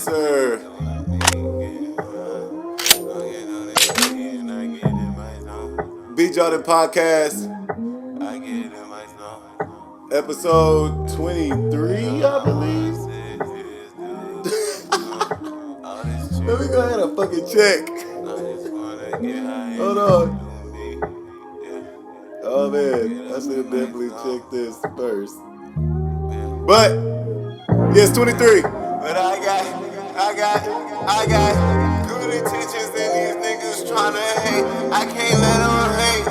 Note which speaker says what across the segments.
Speaker 1: sir. B. Jawhdin Podcast. Episode 23, I believe. Let me go ahead and fucking check. Hold on. Oh man, I should definitely check this first. But yes, 23. But I got good intentions and these niggas tryna hate. I can't let them hate.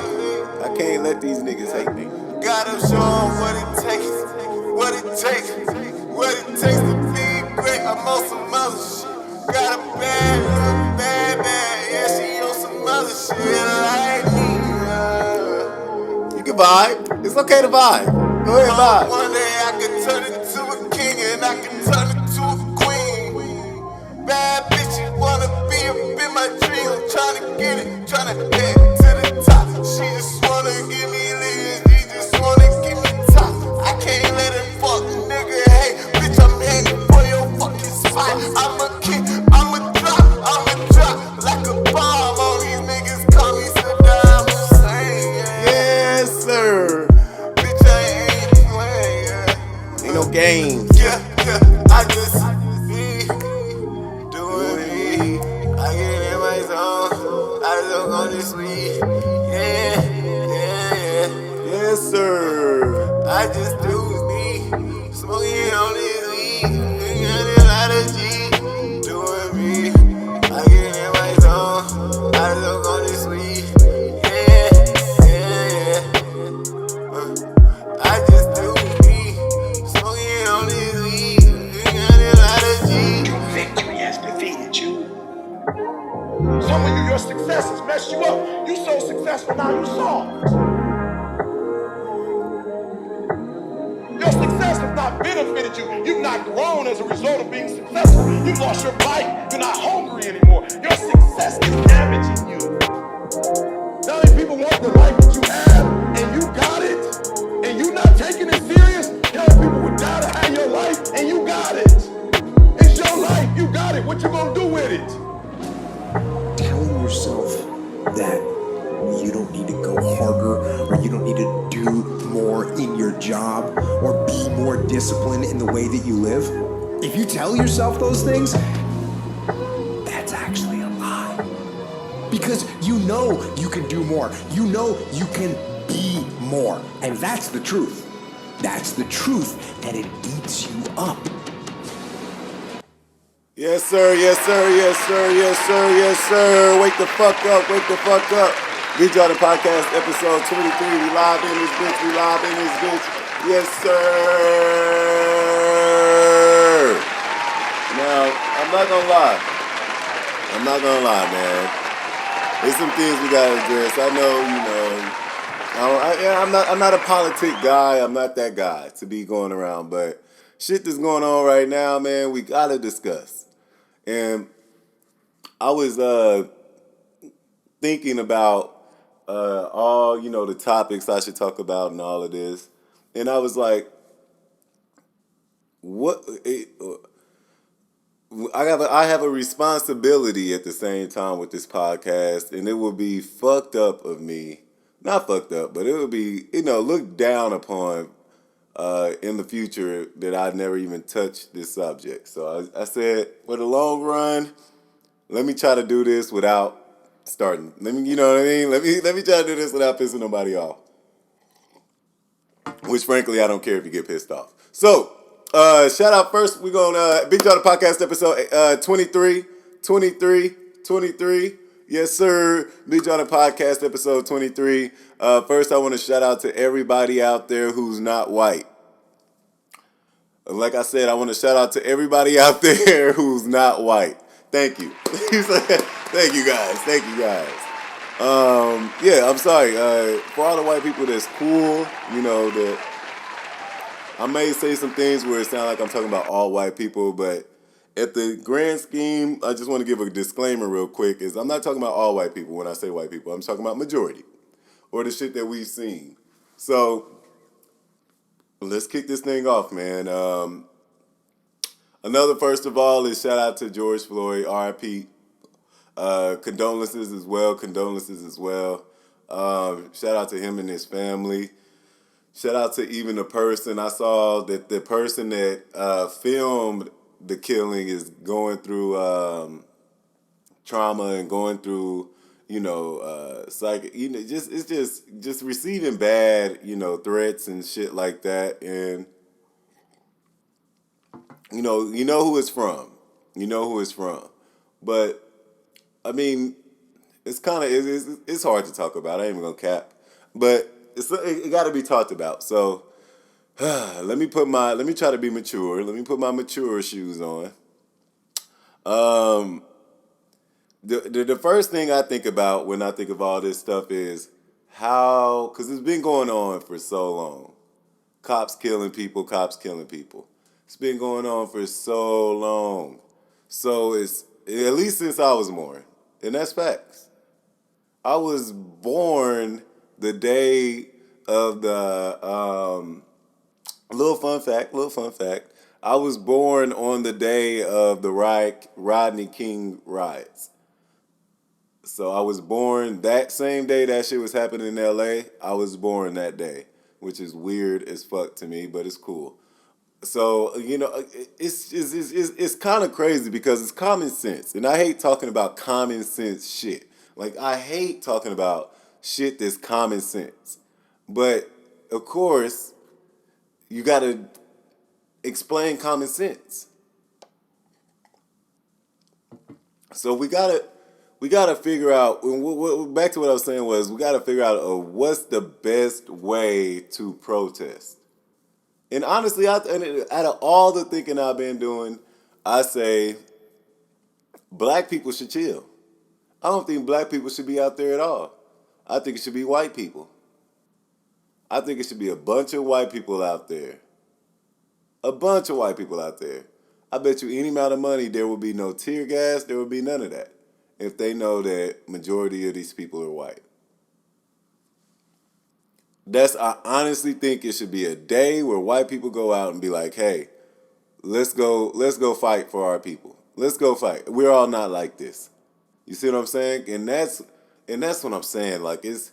Speaker 1: I can't let these niggas hate me. Gotta show them what it takes to be great. I'm on some other shit. Got a bad, yeah, she on some other shit like me. You can vibe. It's okay to vibe. Go ahead, vibe. One day I can turn into a king and I can turn into a queen. Bad bitch, you wanna be up in my dream. I'm tryna get it, tryna head to the top. She just wanna give me leads, she just wanna give me top. I can't let it fuck, nigga. Hey, bitch, I'm heading for your fucking spot. I'm a king, I'ma drop like a bomb. All these niggas call me Saddam Hussein. Yes, sir. Bitch, I ain't playing. Ain't no games. Yeah, I just be doing me. I get in my zone. I look on this weed. Yeah. Yes, sir. I just do me. Smoking on this weed. Got a lot of G. Doing me. I get in my zone. I look on this weed. Yeah. I just do me. Smoking on this weed. Got a lot of G.
Speaker 2: Victory has defeated you. Some of you, your successes messed you up. You so successful now, you soft. Your success has not benefited you. You've not grown as a result of being successful. You've lost your bite. You're not hungry anymore. Your success is damaging you. Now many people want the life that you have, and you got it, and you not taking it serious. Young people would die to have your life, and you got it. It's your life. You got it. What you gonna do with it?
Speaker 3: Telling yourself that you don't need to go harder or you don't need to do more in your job or be more disciplined in the way that you live, if you tell yourself those things, that's actually a lie. Because you know you can do more. You know you can be more. And that's the truth. That's the truth, and it eats you up.
Speaker 1: Yes, sir. Wake the fuck up. B. Jawhdin Podcast, episode 23. We live in this bitch. Yes, sir. Now, I'm not gonna lie, man. There's some things we gotta address. I know, I'm not a politic guy. I'm not that guy to be going around, but shit that's going on right now, man, we gotta discuss. And I was thinking about all, the topics I should talk about and all of this. And I was like, I have a responsibility at the same time with this podcast, and it would be fucked up of me. Not fucked up, but it would be, looked down upon in the future that I'd never even touch this subject. So I said, for the long run, let me try to do this without starting. Let me try to do this without pissing nobody off. Which, frankly, I don't care if you get pissed off. So, shout out first. We're going to B. Jawhdin Podcast episode 23. Yes, sir. B. Jawhdin Podcast episode 23. First, I want to shout out to everybody out there who's not white. Like I said, I want to shout out to everybody out there who's not white. Thank you. Thank you guys. Yeah, I'm sorry. For all the white people that's cool, that I may say some things where it sounds like I'm talking about all white people, but at the grand scheme, I just want to give a disclaimer real quick, is I'm not talking about all white people when I say white people. I'm talking about majority, or the shit that we've seen. So, let's kick this thing off, man. Another first of all is shout out to George Floyd, R.I.P. Condolences as well. Condolences as well. Shout out to him and his family. Shout out to even the person. I saw that the person that filmed the killing is going through trauma and going through, psych. Just receiving bad, threats and shit like that. And you know who it's from. You know who it's from. But I mean, it's kind of it's hard to talk about. I ain't even gonna cap, but it got to be talked about. So let me try to be mature. Let me put my mature shoes on. Um, the first thing I think about when I think of all this stuff is how, because it's been going on for so long. Cops killing people, cops killing people. It's been going on for so long. So it's at least since I was born, and that's facts. I was born the day of the little fun fact. Little fun fact. I was born on the day of the Rodney King riots. So I was born that same day that shit was happening in L.A. I was born that day, which is weird as fuck to me, but it's cool. So it's kind of crazy because it's common sense, and I hate talking about common sense shit. Like I hate talking about shit that's common sense, but of course you got to explain common sense. So we gotta figure out. Back to what I was saying was we gotta figure out what's the best way to protest. And honestly, out of all the thinking I've been doing, I say black people should chill. I don't think black people should be out there at all. I think it should be white people. I think it should be a bunch of white people out there. A bunch of white people out there. I bet you any amount of money there will be no tear gas, there will be none of that. If they know that majority of these people are white. I honestly think it should be a day where white people go out and be like, hey, let's go fight for our people. Let's go fight. We're all not like this. You see what I'm saying? And that's what I'm saying. Like it's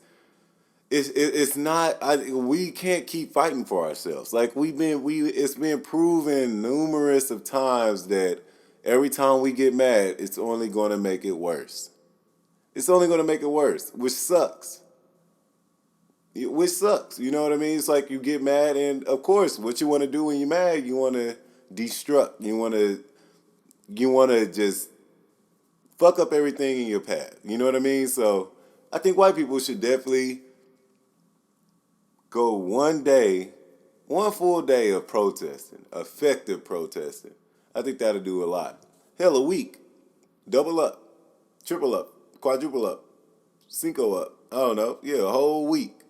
Speaker 1: not. We can't keep fighting for ourselves. Like it's been proven numerous of times that every time we get mad, it's only going to make it worse. It's only going to make it worse, which sucks. Which sucks. You know what I mean? It's like you get mad, and of course, what you want to do when you're mad, you want to destruct. You want to just fuck up everything in your path. You know what I mean? So I think white people should definitely go one full day of protesting, effective protesting. I think that'll do a lot. Hell, a week. Double up, triple up, quadruple up, cinco up. I don't know. Yeah, a whole week.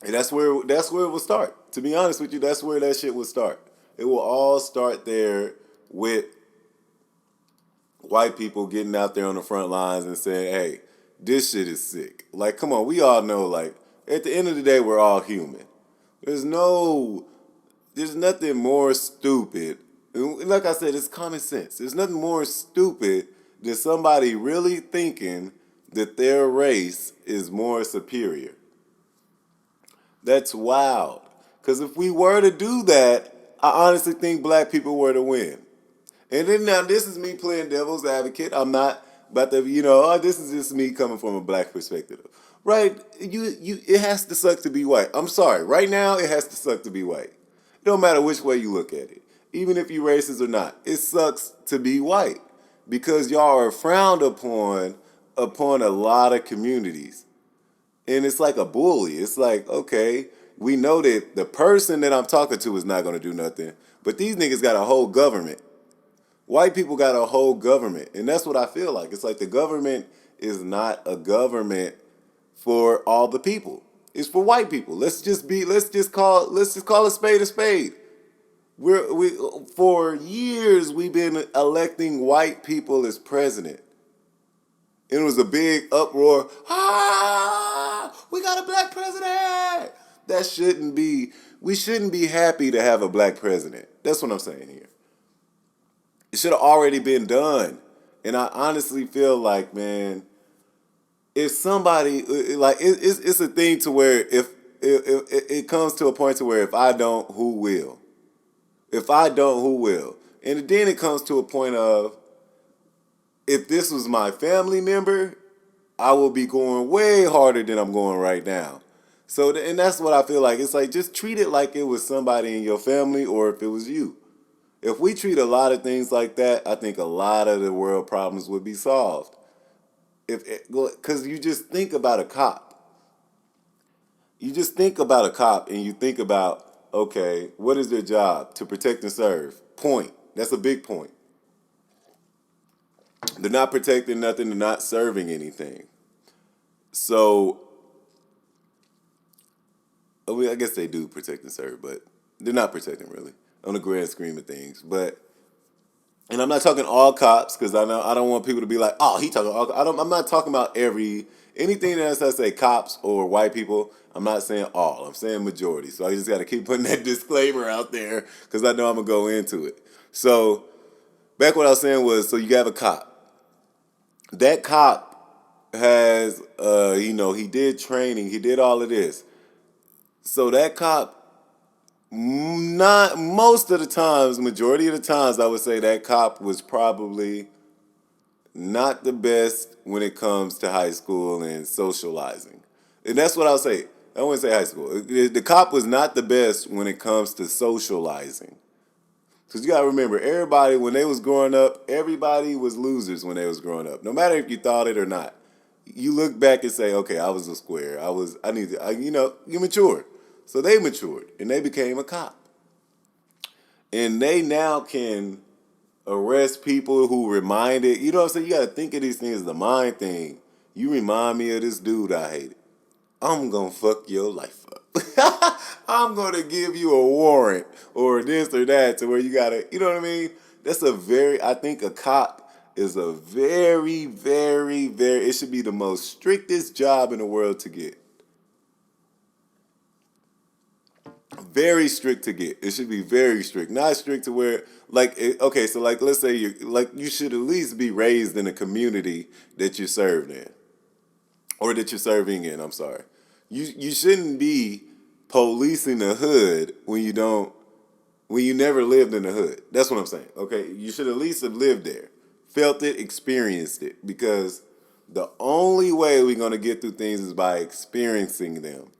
Speaker 1: And that's where it will start. To be honest with you, that's where that shit will start. It will all start there with white people getting out there on the front lines and saying, hey, this shit is sick. Like, come on, we all know, like, at the end of the day, we're all human. There's nothing more stupid. And like I said, it's common sense. There's nothing more stupid than somebody really thinking that their race is more superior. That's wild. Because if we were to do that, I honestly think black people were to win. And then now this is me playing devil's advocate. I'm not about to, this is just me coming from a black perspective. Right? It has to suck to be white. I'm sorry. Right now, it has to suck to be white. It don't matter which way you look at it. Even if you're racist or not, it sucks to be white. Because y'all are frowned upon a lot of communities. And it's like a bully. It's like, okay, we know that the person that I'm talking to is not going to do nothing. But these niggas got a whole government. White people got a whole government. And that's what I feel like. It's like the government is not a government for all the people. It's for white people. Let's just call a spade a spade. For years we've been electing white people as president. And it was a big uproar. We got a black president. That shouldn't be. we shouldn't be happy to have a black president. That's what I'm saying here. It should have already been done. And I honestly feel like, man, if somebody it's a thing to where if it comes to a point to where if I don't, who will? If I don't, who will? And then it comes to a point of if this was my family member, I will be going way harder than I'm going right now. So and that's what I feel like. It's like just treat it like it was somebody in your family or if it was you. If we treat a lot of things like that, I think a lot of the world problems would be solved. Because you just think about a cop. You just think about a cop and you think about, okay, what is their job? To protect and serve. Point. That's a big point. They're not protecting nothing, they're not serving anything. So, I guess they do protect and serve, but they're not protecting really on the grand scheme of things. But and I'm not talking all cops because I don't want people to be like, oh, he talking all. I'm not talking about anything that I say cops or white people. I'm not saying all. I'm saying majority. So I just got to keep putting that disclaimer out there because I know I'm gonna go into it. So back what I was saying was, so you have a cop. That cop has, he did training. He did all of this. So that cop, not most of the times, majority of the times, I would say that cop was probably not the best when it comes to high school and socializing. And that's what I'll say. I wouldn't say high school. The cop was not the best when it comes to socializing. Because you got to remember, everybody, when they was growing up, everybody was losers when they was growing up. No matter if you thought it or not. You look back and say, okay, I was a square. You mature. So they matured and they became a cop. And they now can arrest people who reminded, you know what I'm saying? You got to think of these things as the mind thing. You remind me of this dude I hated. I'm going to fuck your life up. I'm going to give you a warrant or this or that to where you got to, you know what I mean? I think a cop is a very, very, very, it should be the most strictest job in the world to get. Very strict to get. It should be very strict. Not strict to where, so let's say you should at least be raised in a community that you served in. Or that you're serving in, I'm sorry. You shouldn't be policing the hood when you never lived in the hood. That's what I'm saying. Okay, you should at least have lived there, felt it, experienced it, because the only way we're gonna get through things is by experiencing them.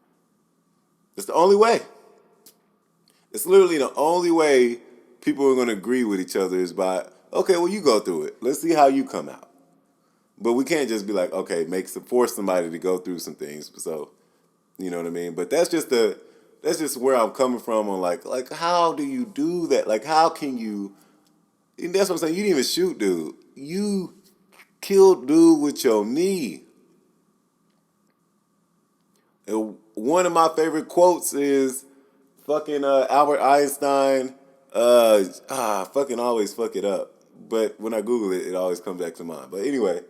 Speaker 1: It's the only way. It's literally the only way people are gonna agree with each other is by, okay, well you go through it. Let's see how you come out. But we can't just be like, okay, force somebody to go through some things. So, you know what I mean? But that's just where I'm coming from on like how do you do that? Like how can you? And that's what I'm saying. You didn't even shoot dude. You killed dude with your knee. And one of my favorite quotes is fucking Albert Einstein. Fucking always fuck it up. But when I Google it, it always comes back to mind. But anyway.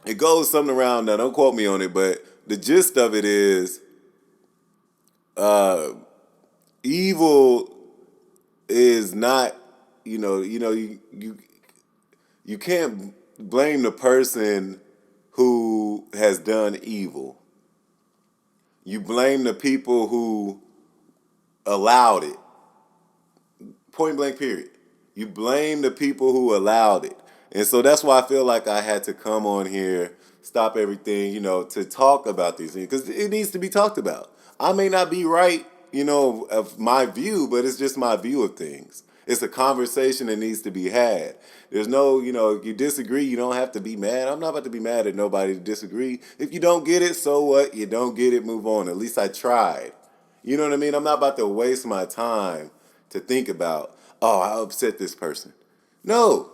Speaker 1: It goes something around now. Don't quote me on it, but the gist of it is, evil is not, you can't blame the person who has done evil. You blame the people who allowed it. Point blank period. You blame the people who allowed it. And so that's why I feel like I had to come on here, stop everything, to talk about these things. Because it needs to be talked about. I may not be right, of my view, but it's just my view of things. It's a conversation that needs to be had. There's no, if you disagree, you don't have to be mad. I'm not about to be mad at nobody to disagree. If you don't get it, so what? You don't get it, move on. At least I tried. You know what I mean? I'm not about to waste my time to think about, oh, I upset this person. No.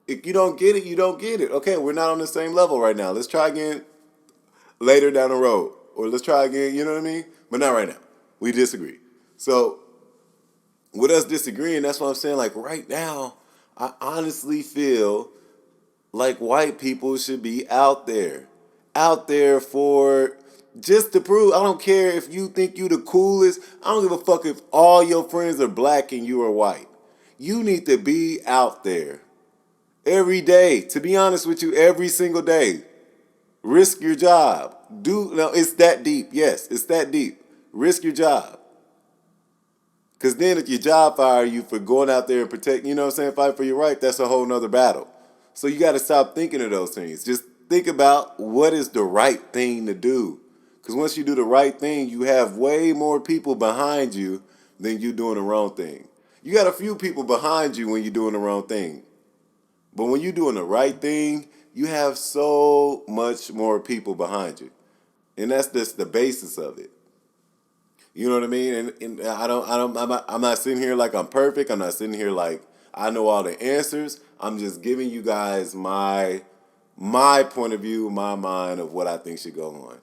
Speaker 1: If you don't get it, you don't get it. Okay, we're not on the same level right now. Let's try again later down the road. Or let's try again, you know what I mean? But not right now. We disagree. So, with us disagreeing, that's what I'm saying. Like, right now, I honestly feel like white people should be out there. Out there for Just to prove, I don't care if you think you the coolest. I don't give a fuck if all your friends are black and you are white. You need to be out there every day. To be honest with you, every single day. Risk your job. No, it's that deep. Yes, it's that deep. Risk your job. Because then if your job fire you for going out there and protect, you know what I'm saying, fight for your right, that's a whole nother battle. So you got to stop thinking of those things. Just think about what is the right thing to do. Because once you do the right thing, you have way more people behind you than you doing the wrong thing. You got a few people behind you when you're doing the wrong thing. But when you're doing the right thing, you have so much more people behind you. And that's just the basis of it. You know what I mean? And I'm not sitting here like I'm perfect. I'm not sitting here like I know all the answers. I'm just giving you guys my point of view, my mind of what I think should go on.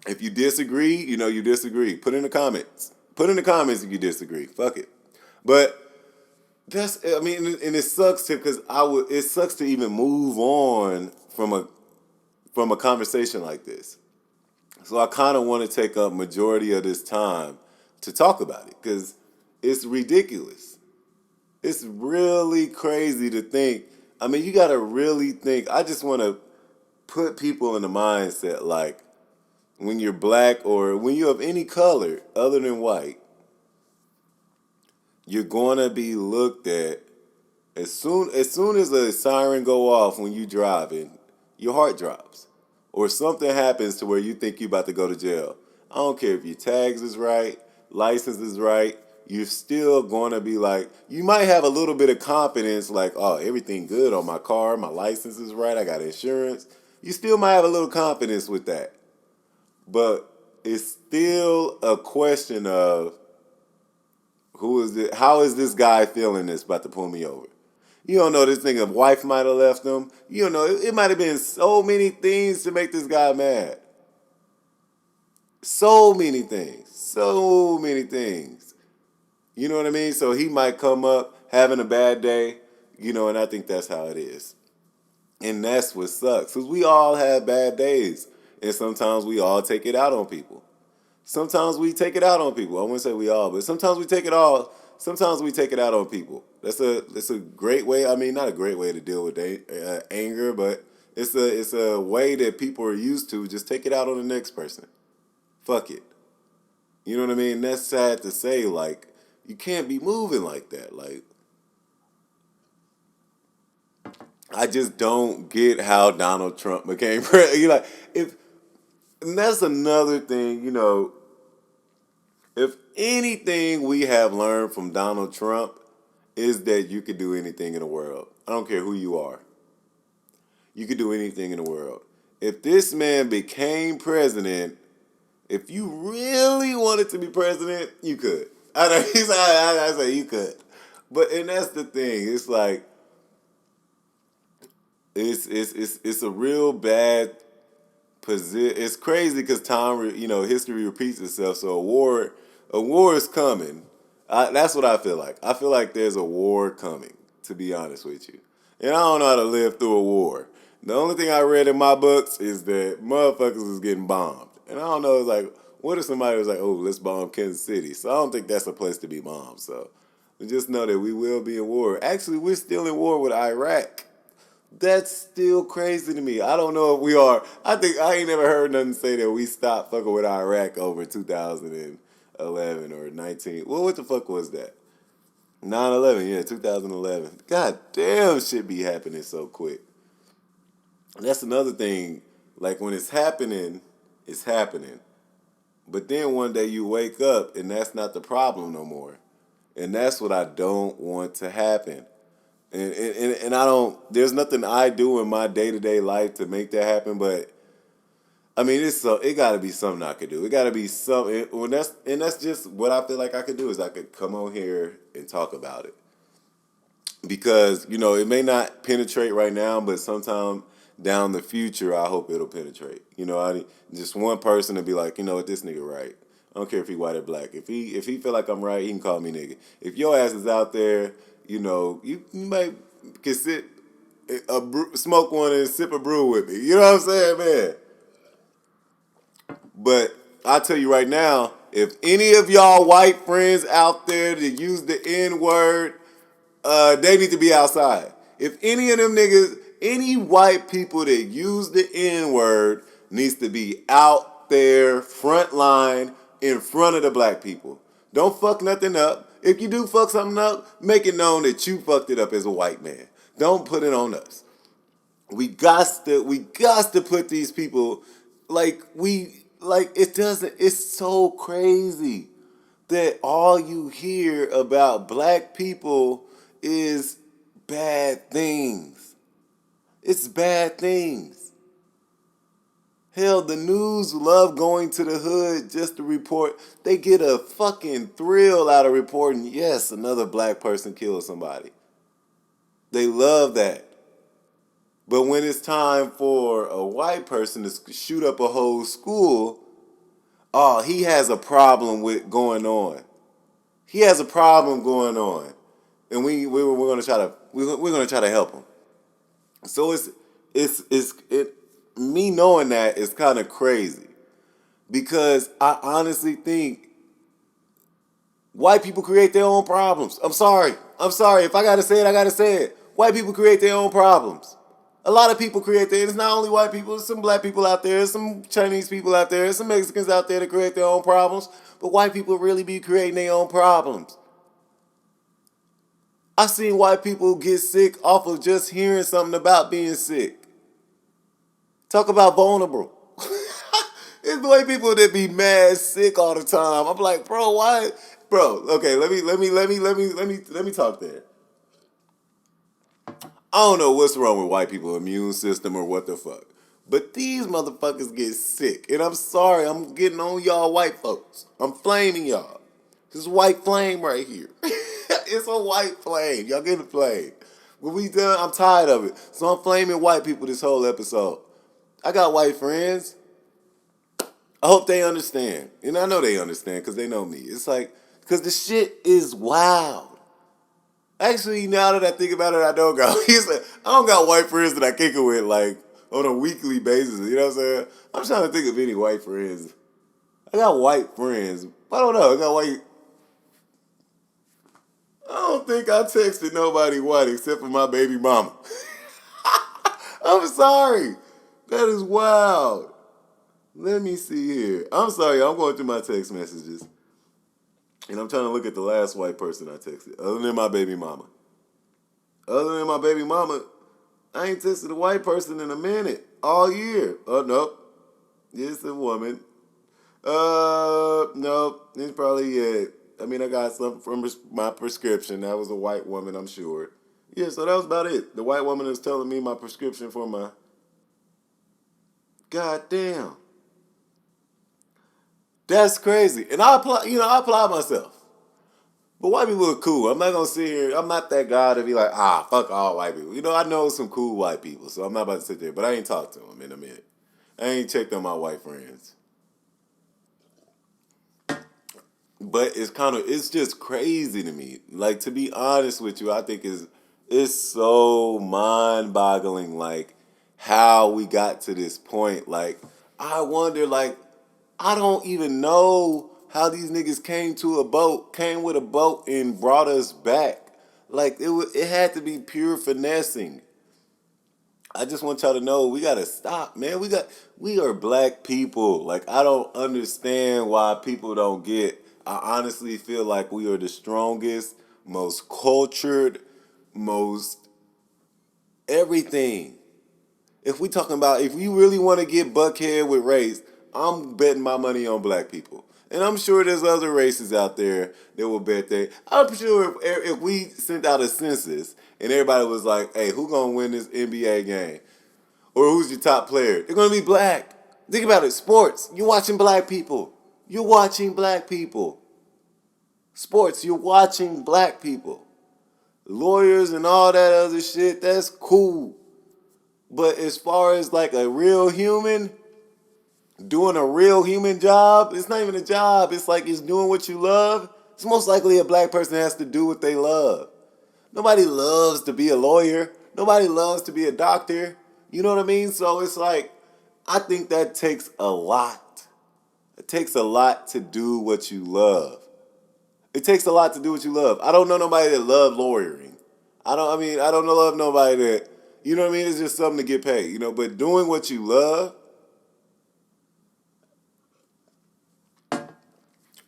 Speaker 1: If you disagree, you disagree. Put in the comments. Put in the comments if you disagree. Fuck it. But and it sucks because it sucks to even move on from a conversation like this. So I kind of want to take up majority of this time to talk about it because it's ridiculous. It's really crazy to think. I mean, you got to really think. I just want to put people in the mindset like when you're black or when you have any color other than white, you're going to be looked at as soon as a siren go off when you driving, your heart drops. Or something happens to where you think you're about to go to jail. I don't care if your tags is right, license is right, you're still going to be like, you might have a little bit of confidence like, oh, everything good on my car, my license is right, I got insurance. You still might have a little confidence with that. But it's still a question of how is this guy feeling this about to pull me over? You don't know, this nigga wife might have left him. You don't know, it might have been so many things to make this guy mad. So many things. So many things. You know what I mean? So he might come up having a bad day, and I think that's how it is. And that's what sucks. Because we all have bad days. And sometimes we all take it out on people. Sometimes we take it out on people. I wouldn't say we all, but sometimes we take it all. Sometimes we take it out on people. That's a great way. I mean, not a great way to deal with anger, but it's a way that people are used to. Just take it out on the next person. Fuck it. You know what I mean? That's sad to say. Like, you can't be moving like that. Like, I just don't get how Donald Trump became president. And that's another thing. If anything we have learned from Donald Trump is that you could do anything in the world. I don't care who you are. You could do anything in the world. If this man became president, if you really wanted to be president, you could. I say you could. And that's the thing. It's like it's a real bad position. It's crazy because history repeats itself. So a war is coming. That's what I feel like. I feel like there's a war coming, to be honest with you. And I don't know how to live through a war. The only thing I read in my books is that motherfuckers is getting bombed. And I don't know, it's like, what if somebody was like, oh, let's bomb Kansas City? So I don't think that's a place to be bombed. So just know that we will be in war. Actually, we're still in war with Iraq. That's still crazy to me. I don't know if we are. I ain't never heard nothing say that we stopped fucking with Iraq over 2011 or 19. Well, what the fuck was that? 9/11, yeah, 2011. God damn, shit be happening so quick. That's another thing. Like, when it's happening, it's happening. But then one day you wake up and that's not the problem no more. And that's what I don't want to happen. And I don't, there's nothing I do in my day-to-day life to make that happen, but I mean, it got to be something I could do. It got to be something, and that's just what I feel like I could do is I could come on here and talk about it. Because, it may not penetrate right now, but sometime down the future, I hope it'll penetrate. Just one person to be like, what, this nigga right. I don't care if he white or black. If he feel like I'm right, he can call me nigga. If your ass is out there, you might can smoke one and sip a brew with me. You know what I'm saying, man? But I tell you right now, if any of y'all white friends out there that use the N-word, they need to be outside. If any of them niggas, any white people that use the N-word needs to be out there, front line, in front of the black people. Don't fuck nothing up. If you do fuck something up, make it known that you fucked it up as a white man. Don't put it on us. We got to put these people it's so crazy that all you hear about black people is bad things. It's bad things. Hell, the news love going to the hood just to report. They get a fucking thrill out of reporting, yes, another black person killed somebody. They love that. But when it's time for a white person to shoot up a whole school, oh, he has a problem with going on. He has a problem going on, and we're gonna try to help him. So me knowing that is kind of crazy, because I honestly think white people create their own problems. I'm sorry. If I gotta say it, I gotta say it. White people create their own problems. A lot of people create their. It's not only white people. There's some black people out there. There's some Chinese people out there. There's some Mexicans out there that create their own problems. But white people really be creating their own problems. I seen white people get sick off of just hearing something about being sick. Talk about vulnerable. It's the way people that be mad sick all the time. I'm like, bro, why? Bro, okay, let me talk there. I don't know what's wrong with white people's immune system or what the fuck. But these motherfuckers get sick. And I'm sorry, I'm getting on y'all white folks. I'm flaming y'all. This is white flame right here. It's a white flame. Y'all getting flamed. When we done, I'm tired of it. So I'm flaming white people this whole episode. I got white friends. I hope they understand. And I know they understand because they know me. It's like, because the shit is wild. Actually, now that I think about it, I don't got white friends that I kick it with like on a weekly basis. You know what I'm saying? I'm trying to think of any white friends. I got white friends. I don't know. I don't think I texted nobody white except for my baby mama. I'm sorry. That is wild. Let me see here. I'm sorry. I'm going through my text messages. And I'm trying to look at the last white person I texted, other than my baby mama. Other than my baby mama, I ain't texted a white person in a minute, all year. Oh, nope. It's a woman. Nope. It's probably it. I mean, I got something from my prescription. That was a white woman, I'm sure. Yeah, so that was about it. The white woman is telling me my prescription for my... God damn. That's crazy. And I apply myself. But white people are cool. I'm not going to sit here. I'm not that guy to be like, fuck all white people. You know, I know some cool white people, so I'm not about to sit there. But I ain't talked to them in a minute. I ain't checked on my white friends. But it's just crazy to me. Like, to be honest with you, I think it's so mind-boggling, like, how we got to this point. Like, I wonder, like, I don't even know how these niggas came with a boat and brought us back. Like, it had to be pure finessing. I just want y'all to know we gotta stop, man. We are black people. Like, I don't understand why people don't get. I honestly feel like we are the strongest, most cultured, most everything. If you really want to get buckhead with race, I'm betting my money on black people. And I'm sure there's other races out there that will bet that. I'm sure if we sent out a census and everybody was like, hey, who gonna win this NBA game? Or who's your top player? They're gonna be black. Think about it, sports. You're watching black people. Sports, you're watching black people. Lawyers and all that other shit, that's cool. But as far as like a real human, doing a real human job, it's not even a job. It's like it's doing what you love. It's most likely a black person has to do what they love. Nobody loves to be a lawyer. Nobody loves to be a doctor. You know what I mean? So it's like, I think that takes a lot. It takes a lot to do what you love. It takes a lot to do what you love. I don't know nobody that love lawyering. I don't love nobody that, you know what I mean? It's just something to get paid, but doing what you love,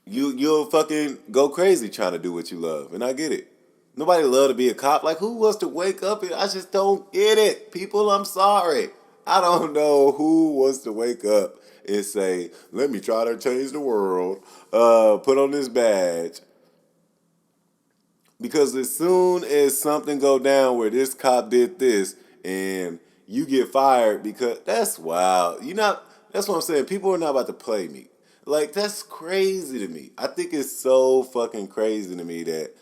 Speaker 1: you'll fucking go crazy trying to do what you love. And I get it. Nobody love to be a cop. Like, who wants to wake up and I just don't get it. People, I'm sorry. I don't know who wants to wake up and say, let me try to change the world. Put on this badge. Because as soon as something go down where this cop did this and you get fired because that's wild. That's what I'm saying. People are not about to play me. Like, that's crazy to me. I think it's so fucking crazy to me that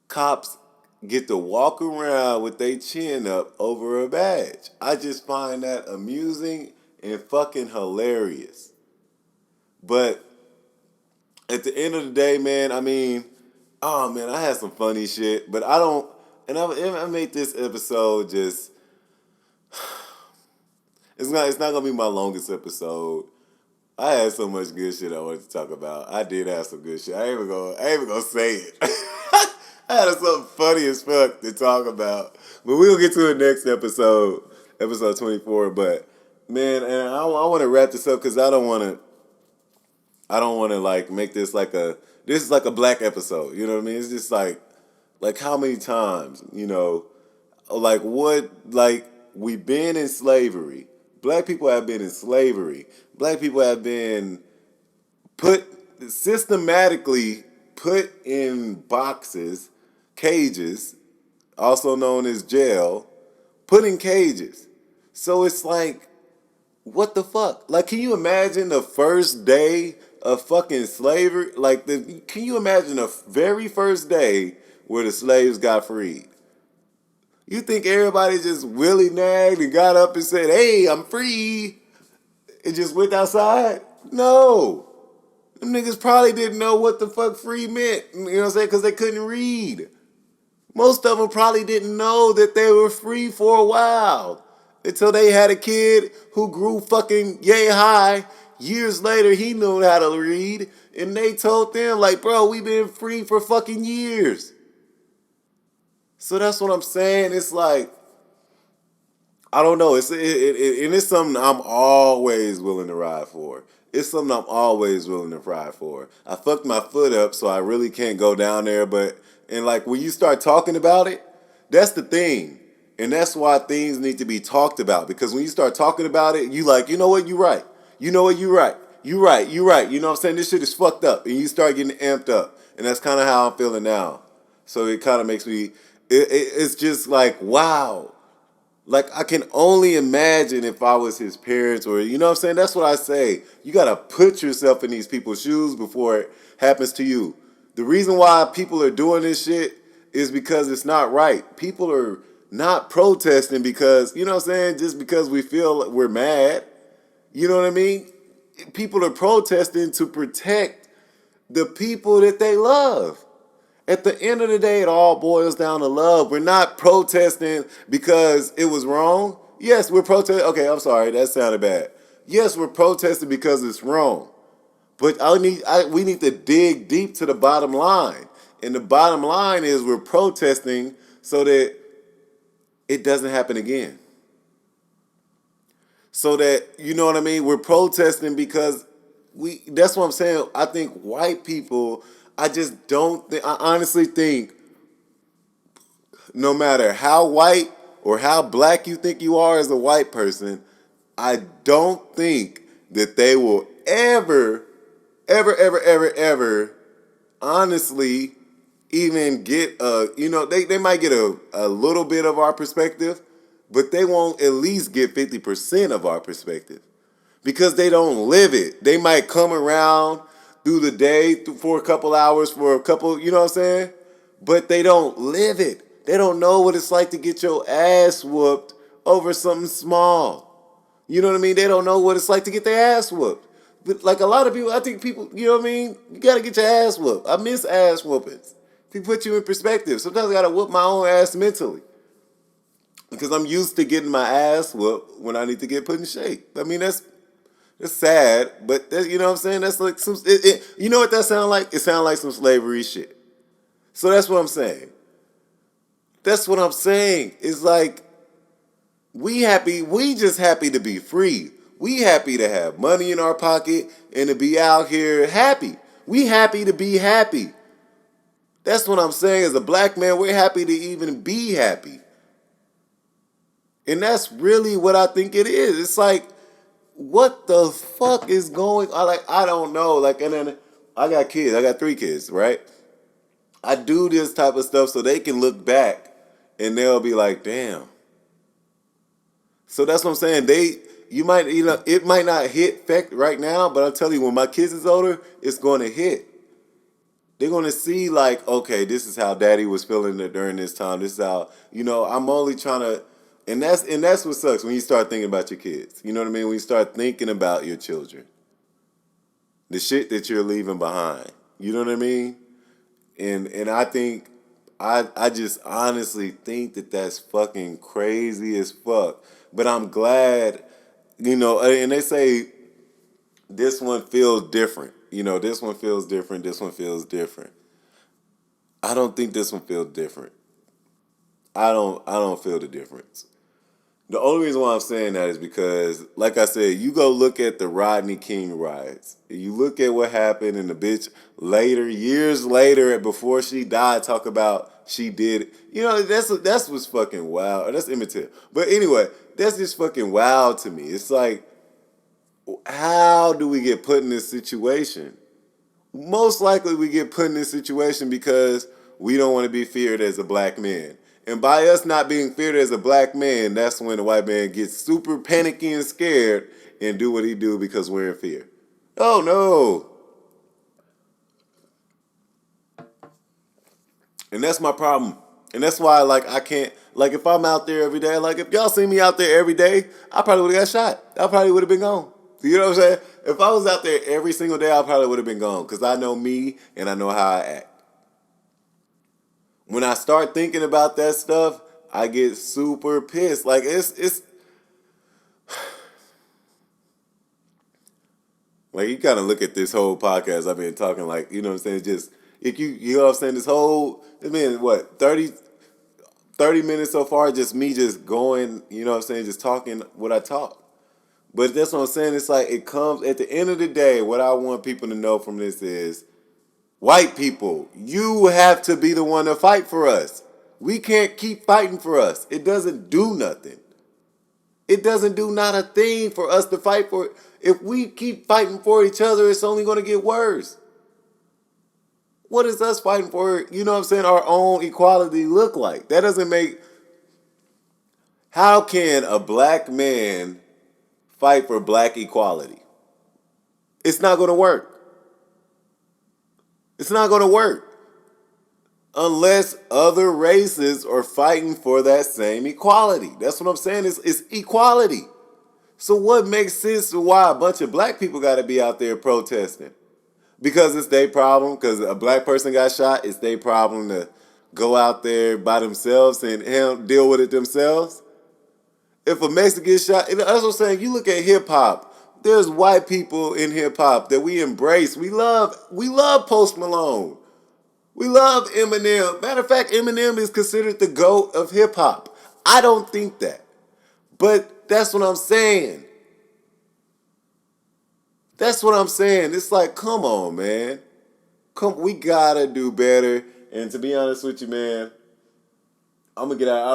Speaker 1: cops get to walk around with their chin up over a badge. I just find that amusing and fucking hilarious. But at the end of the day, man, oh man, I had some funny shit, but I don't, and I made this episode just, it's not gonna be my longest episode. I had so much good shit I wanted to talk about. I did have some good shit. I ain't even gonna say it. I had something funny as fuck to talk about. But we'll get to it next episode 24. But man, and I want to wrap this up because I don't want to like make this this is like a black episode. You know what I mean? It's just like how many times, like we've been in slavery. Black people have been in slavery. Black people have been systematically put in boxes, cages, also known as jail, put in cages. So it's like, what the fuck? Like, can you imagine the first day of fucking slavery? Can you imagine the very first day where the slaves got freed? You think everybody just willy-nagged and got up and said, hey, I'm free, and just went outside? No. Them niggas probably didn't know what the fuck free meant, you know what I'm saying, because they couldn't read. Most of them probably didn't know that they were free for a while until they had a kid who grew fucking yay high. Years later, he knew how to read, and they told them, like, bro, we've been free for fucking years. So that's what I'm saying. It's like, I don't know. It's something I'm always willing to ride for. It's something I'm always willing to ride for. I fucked my foot up, so I really can't go down there. And like when you start talking about it, that's the thing. And that's why things need to be talked about. Because when you start talking about it, you like, you know what, you right. You know what, you right. You right. You right. You know what I'm saying? This shit is fucked up. And you start getting amped up. And that's kind of how I'm feeling now. So it kind of makes me, it's just like, wow. Like, I can only imagine if I was his parents or, you know what I'm saying? That's what I say. You got to put yourself in these people's shoes before it happens to you. The reason why people are doing this shit is because it's not right. People are not protesting because, you know what I'm saying, just because we feel like we're mad. You know what I mean? People are protesting to protect the people that they love. At the end of the day, it all boils down to love. We're not protesting because it was wrong. Yes, we're protesting. Okay, I'm sorry. That sounded bad. Yes, we're protesting because it's wrong. But we need to dig deep to the bottom line. And the bottom line is we're protesting so that it doesn't happen again. So that, you know what I mean? We're protesting because that's what I'm saying. I think white people, I honestly think no matter how white or how black you think you are as a white person, I don't think that they will ever honestly even get they might get a little bit of our perspective, but they won't at least get 50% of our perspective because they don't live it. They might come around through the day for a couple hours, for a couple, you know what I'm saying? But they don't live it. They don't know what it's like to get your ass whooped over something small. You know what I mean? They don't know what it's like to get their ass whooped. But like a lot of people, I think people, you know what I mean? You gotta get your ass whooped. I miss ass whoopings. To put you in perspective. Sometimes I gotta whoop my own ass mentally. Because I'm used to getting my ass whooped when I need to get put in shape. I mean, It's sad, but you know what I'm saying? That's like some. You know what that sound like? It sounds like some slavery shit. So that's what I'm saying. That's what I'm saying. It's like we happy. We just happy to be free. We happy to have money in our pocket and to be out here happy. We happy to be happy. That's what I'm saying. As a black man, we're happy to even be happy. And that's really what I think it is. It's like, what the fuck is going on? Like, I don't know. Like, and then I got kids. I got 3 kids, right? I do this type of stuff so they can look back and they'll be like, damn. So that's what I'm saying. It might not hit fact right now, but I'll tell you, when my kids is older, it's going to hit. They're going to see like, okay, this is how daddy was feeling during this time. This is how, I'm only trying to, and that's what sucks when you start thinking about your kids. You know what I mean? When you start thinking about your children, the shit that you're leaving behind. You know what I mean? And I think, I just honestly think that that's fucking crazy as fuck. But I'm glad, and they say this one feels different. This one feels different. This one feels different. I don't think this one feels different. I don't feel the difference. The only reason why I'm saying that is because, like I said, you go look at the Rodney King riots. You look at what happened, and the bitch later, years later, before she died, talk about she did it. That's what's fucking wild. That's immaterial. But anyway, that's just fucking wild to me. It's like, how do we get put in this situation? Most likely we get put in this situation because we don't want to be feared as a black man. And by us not being feared as a black man, that's when the white man gets super panicky and scared and do what he do because we're in fear. Oh no. And that's my problem. And that's why I can't, if I'm out there every day, if y'all see me out there every day, I probably would have got shot. I probably would have been gone. You know what I'm saying? If I was out there every single day, I probably would have been gone because I know me and I know how I act. When I start thinking about that stuff, I get super pissed. Like it's like you kind of look at this whole podcast I've been talking, you know what I'm saying? Just if you know what I'm saying, this whole, it's been what, 30 minutes so far, just me just going, you know what I'm saying, just talking what I talk. But that's what I'm saying. It's like it comes at the end of the day, what I want people to know from this is, white people, you have to be the one to fight for us. We can't keep fighting for us. It doesn't do nothing. It doesn't do not a thing for us to fight for it. If we keep fighting for each other, it's only going to get worse. What is us fighting for, you know what I'm saying, our own equality look like? That doesn't make... How can a black man fight for black equality? It's not going to work. It's not going to work unless other races are fighting for that same equality. That's what I'm saying. It's equality. So what makes sense to why a bunch of black people got to be out there protesting? Because it's their problem. Because a black person got shot, it's their problem to go out there by themselves and deal with it themselves. If a Mexican shot, that's what I'm saying. You look at hip hop. There's white people in hip hop that we embrace. We love Post Malone. We love Eminem. Matter of fact, Eminem is considered the GOAT of hip hop. I don't think that. But that's what I'm saying. That's what I'm saying. It's like, come on, man. We gotta do better. And to be honest with you, man, I'm gonna get out. I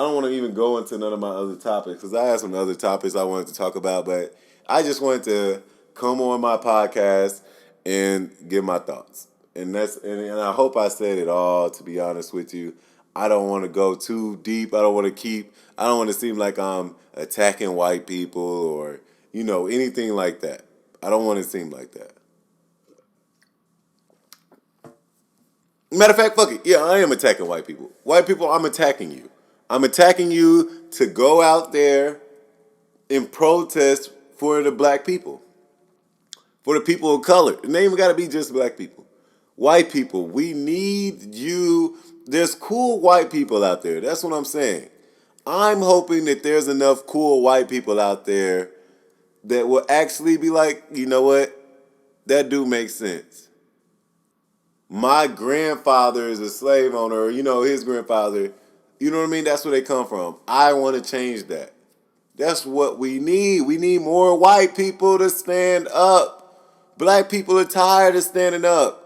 Speaker 1: don't wanna even go into none of my other topics because I have some other topics I wanted to talk about, but I just wanted to come on my podcast and give my thoughts. And I hope I said it all, to be honest with you. I don't want to go too deep. I don't want to seem like I'm attacking white people or, anything like that. I don't want to seem like that. Matter of fact, fuck it. Yeah, I am attacking white people. White people, I'm attacking you. I'm attacking you to go out there and protest for the black people. For the people of color. It ain't even got to be just black people. White people, we need you. There's cool white people out there. That's what I'm saying. I'm hoping that there's enough cool white people out there that will actually be like, you know what? That do make sense. My grandfather is a slave owner, or, his grandfather. You know what I mean? That's where they come from. I want to change that. That's what we need. We need more white people to stand up. Black people are tired of standing up.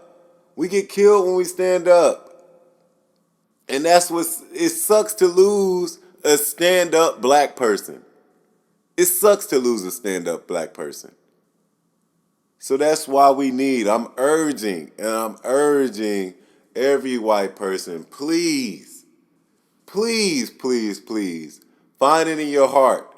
Speaker 1: We get killed when we stand up. And that's what it sucks to lose a stand-up black person. It sucks to lose a stand-up black person. So that's why I'm urging every white person, please, please, please, please, find it in your heart.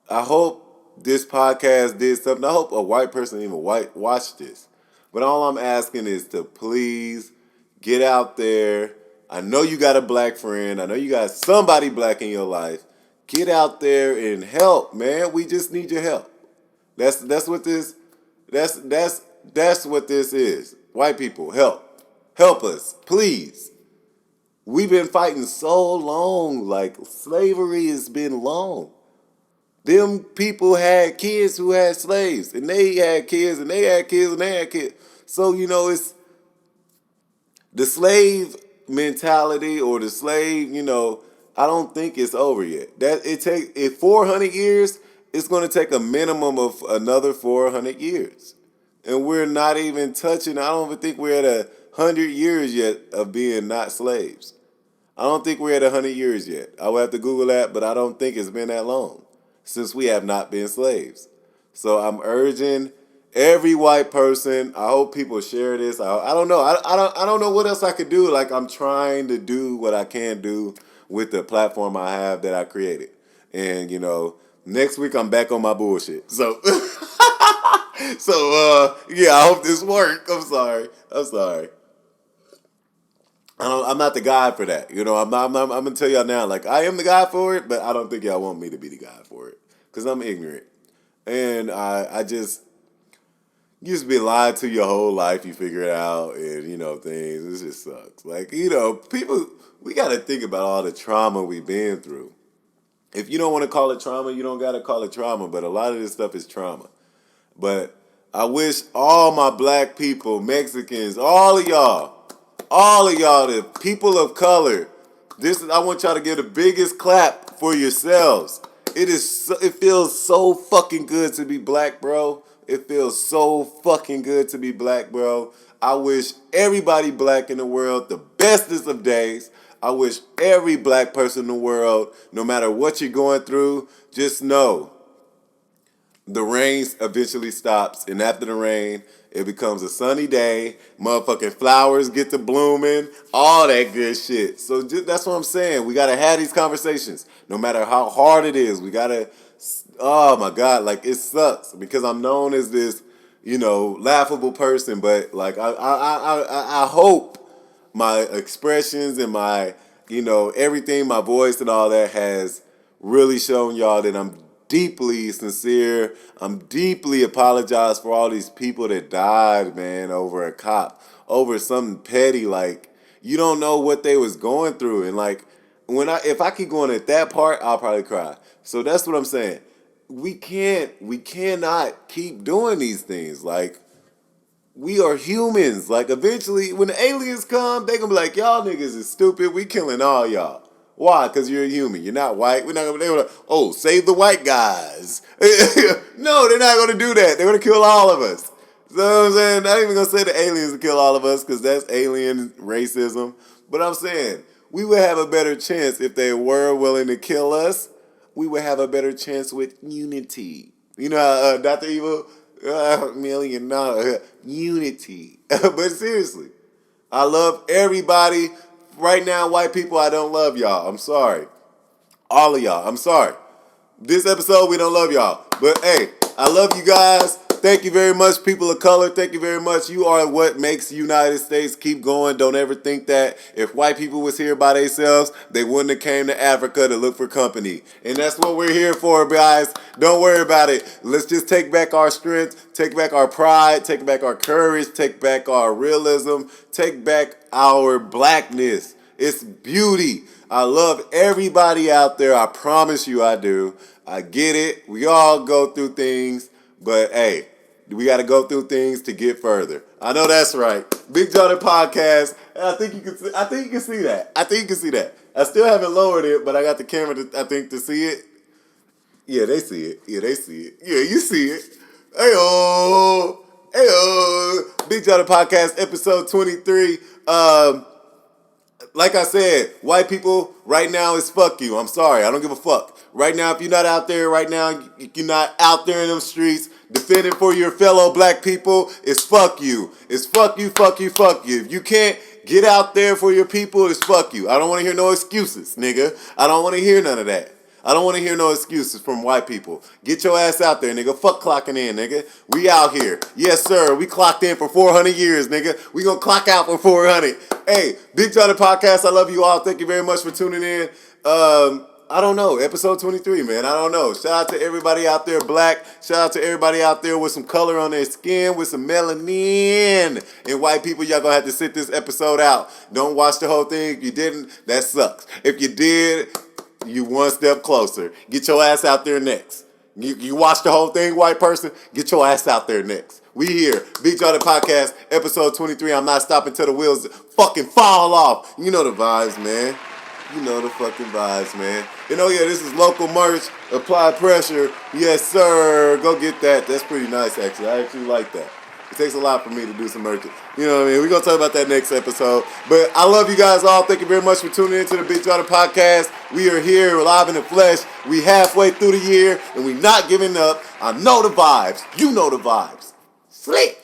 Speaker 1: I hope this podcast did something. I hope a white person even watched this. But all I'm asking is to please get out there. I know you got a black friend. I know you got somebody black in your life. Get out there and help, man. We just need your help. That's what this that's what this is. White people, help. Help us, please. We've been fighting so long. Like, slavery has been long. Them people had kids who had slaves, and they had kids, and they had kids, and they had kids. So, it's the slave mentality, or the slave, I don't think it's over yet. That if 400 years, it's going to take a minimum of another 400 years. And we're not even touching, I don't even think we're at 100 years yet of being not slaves. I don't think we're at 100 years yet. I would have to Google that, but I don't think it's been that long since we have not been slaves. So I'm urging every white person. I hope people share this. I don't know. I don't know what else I could do. Like, I'm trying to do what I can do with the platform I have that I created. And, next week I'm back on my bullshit. So, yeah, I hope this worked. I'm sorry. I'm not the guy for that. I'm gonna tell y'all now. Like, I am the guy for it, but I don't think y'all want me to be the guy for it because I'm ignorant, and I just you just been lied to your whole life. You figure it out, and things. It just sucks. Like, people. We got to think about all the trauma we've been through. If you don't want to call it trauma, you don't got to call it trauma. But a lot of this stuff is trauma. But I wish all my black people, Mexicans, all of y'all, the people of color, I want y'all to get the biggest clap for yourselves. It feels so fucking good to be black, bro. It feels so fucking good to be black, bro. I wish everybody black in the world the bestest of days. I wish every black person in the world, no matter what you're going through, just know the rain eventually stops, and after the rain, it becomes a sunny day. Motherfucking flowers get to blooming, all that good shit. So that's what I'm saying. We gotta have these conversations, no matter how hard it is. We gotta. Oh my God, like, it sucks because I'm known as this, laughable person. But like, I hope my expressions and my, everything, my voice and all that has really shown y'all that I'm deeply sincere. I'm deeply apologize for all these people that died, man, over a cop, over something petty. Like, you don't know what they was going through. And like, if I keep going at that part, I'll probably cry. So that's what I'm saying. We cannot keep doing these things. Like, we are humans. Like, eventually, when the aliens come, they gonna be like, y'all niggas is stupid. We killing all y'all. Why? Because you're a human. You're not white. We're not gonna. They're gonna. Oh, save the white guys. No, they're not gonna do that. They're gonna kill all of us. So, you know what I'm saying, not even gonna say the aliens will kill all of us because that's alien racism. But I'm saying we would have a better chance if they were willing to kill us. We would have a better chance with unity. Dr. Evil. $1,000,000 unity. But seriously, I love everybody. Right now, white people, I don't love y'all. I'm sorry. All of y'all, I'm sorry. This episode, we don't love y'all. But hey, I love you guys. Thank you very much, people of color. Thank you very much. You are what makes the United States keep going. Don't ever think that if white people was here by themselves, they wouldn't have came to Africa to look for company. And that's what we're here for, guys. Don't worry about it. Let's just take back our strength, take back our pride, take back our courage, take back our realism, take back our blackness. It's beauty. I love everybody out there. I promise you I do. I get it. We all go through things, but hey, we got to go through things to get further. I know that's right. Big Jawhdin podcast. I think you can see that. I think you can see that. I still haven't lowered it, but I got the camera to see it. Yeah, they see it. Yeah, they see it. Yeah, you see it. Hey-oh. Hey-oh. Big Jawhdin podcast, episode 23. Like I said, white people, right now is fuck you. I'm sorry. I don't give a fuck. Right now, if you're not out there right now, you're not out there in them streets defending for your fellow black people, it's fuck you. It's fuck you, fuck you, fuck you. If you can't get out there for your people, it's fuck you. I don't want to hear no excuses, nigga. I don't want to hear none of that. I don't want to hear no excuses from white people. Get your ass out there, nigga. Fuck clocking in, nigga. We out here. Yes, sir. We clocked in for 400 years, nigga. We gonna clock out for 400. Hey, Big Jawhdin podcast. I love you all. Thank you very much for tuning in. I don't know. Episode 23, man. I don't know. Shout out to everybody out there black. Shout out to everybody out there with some color on their skin, with some melanin. And white people, y'all gonna have to sit this episode out. Don't watch the whole thing. If you didn't, that sucks. If you did, you one step closer. Get your ass out there next. You watch the whole thing, white person? Get your ass out there next. We here. Big Jawhdin podcast, episode 23. I'm not stopping till the wheels fucking fall off. You know the vibes, man. You know the fucking vibes, man. And oh yeah, this is local merch. Apply pressure. Yes, sir. Go get that. That's pretty nice, actually. I actually like that. It takes a lot for me to do some merch. You know what I mean? We're going to talk about that next episode. But I love you guys all. Thank you very much for tuning into the Big Jawhdin podcast. We are here. We're live in the flesh. We halfway through the year, and we not giving up. I know the vibes. You know the vibes. Sleep.